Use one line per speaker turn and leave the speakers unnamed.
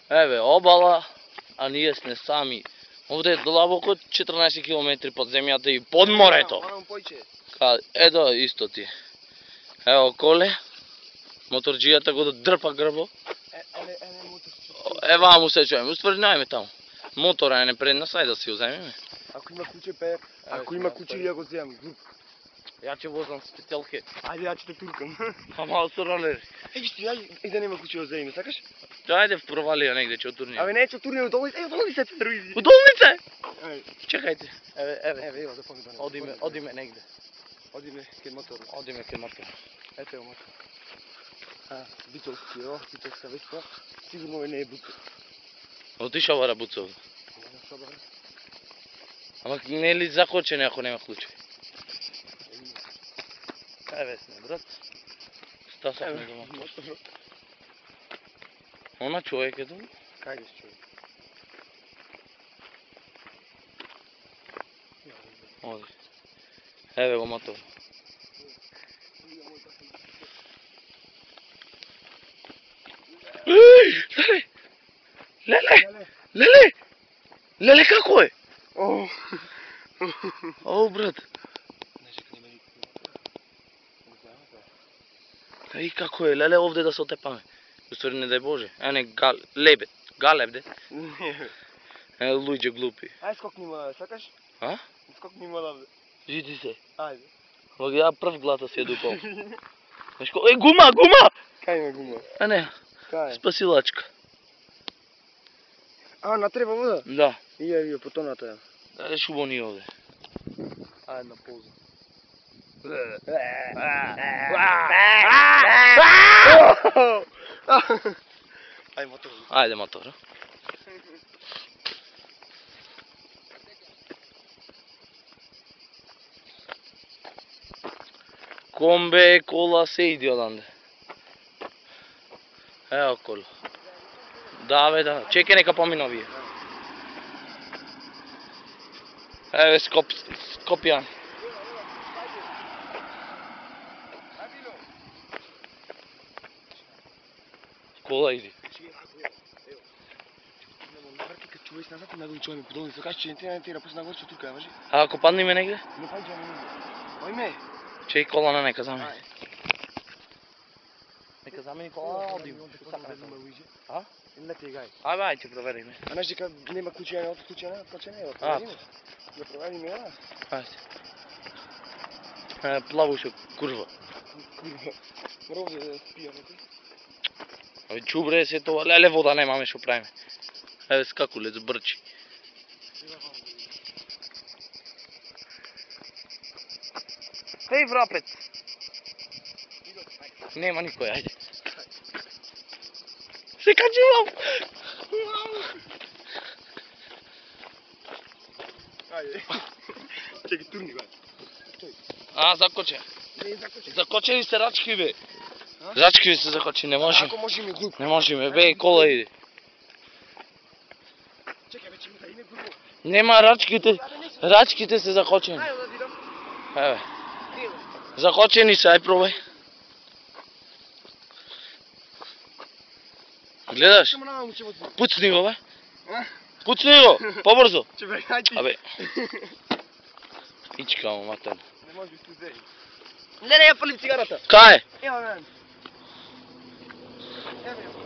Еве, обала, а ние сме сами. Овде е длабоко 14 км под земјата и под морето. Ето, исто ти. Ево коле. Моторџијата го дрпа грбо. Ева му се чуеме. Уствари најме таму. Мотора е непредна, сај да си уземеме.
Ако има куче, пе. Ако има куче, ја го земам.
Ја ќе возам специјалке.
Ајде, ја ќе те туркам.
Ама со ролери.
Еј, да нема куче, го земеме, сакаш?
Ајде в провалија негде ќе отурниме.
Абе, не ќе турниме, долнице, долнице, тервизи.
У долнице? Чекајте.
Еве, за помидор.
Одиме негде.
Одиме кај мотор.
Одиме кај мотор.
Ето е мотор. Битолски, битолска веспа. Сигурно не е буцо.
Отишao вара буцов. Ама не е ли закочен ако нема клуче? Еве сме, брат. Стасавме до мотор. Она човек е дома?
Кај е човек?
Оди. Еве го мотор. Леле, како е? О, брат. И како е, леле, овде да се отепаме. Уствари не дај Боже. Не, лебед. Галеб, де? Луѓе глупи.
Ај, скокни ма, сакаш?
А?
Скокни ма лавде.
Жиди се.
Ајде.
Ама ја прв глата си ја дупал. Гума!
Кај има гума?
А не,
Кај?
спасилачка.
На треба вода?
Да.
Ија, потоната ја.
Шубо ни овде. Ајде на полза.
Ајде мотор.
Ајде мотор. Комбе, кола, се иди оданде. Ево кола. Да, бе, да. Чекай, нека помина овие. Еве Скопјан. Кола иди.
Човек назад и нагло човек ми подолни. Се кажа, че не тера, после нагоре ќе турка, важи?
А ако паднеме негде?
Не паѓаме негде. Ојме.
Чеј колана нека замени. Нека замени колана, одиме. А?
Не ти гај.
Ајде, ќе провериме.
А знаеш дека нема куче, не од куче, не, поче не, од
провериме.
Ја провериме, ја.
Ајде. Плавушо курва.
Мора да спија некој.
Абе чубре се тоа, леле вода немаме што правиме. Еве скакулец брчи. Еј врапет. Нема никој, ајде. Се качувам.
Ајде. Чекай, турни го.
Закочен.
Не закочен.
Закочени се рачки, бе. Рачки се закочени, не можеме.
Ако можеме глуп.
Не можеме, бе, кола иде.
Чекај, вече ми име глупо.
Нема рачките се закочени.
Ајде да видам.
Еве. Закочени се, ај пробај. Гледаш? Пуцни го, бе. Пуцни го, побрзо. Абе. Ичка му, матен.
Не може да се узери. Не, ја пали цигарата.
Кај?
Ева, мен. Еве.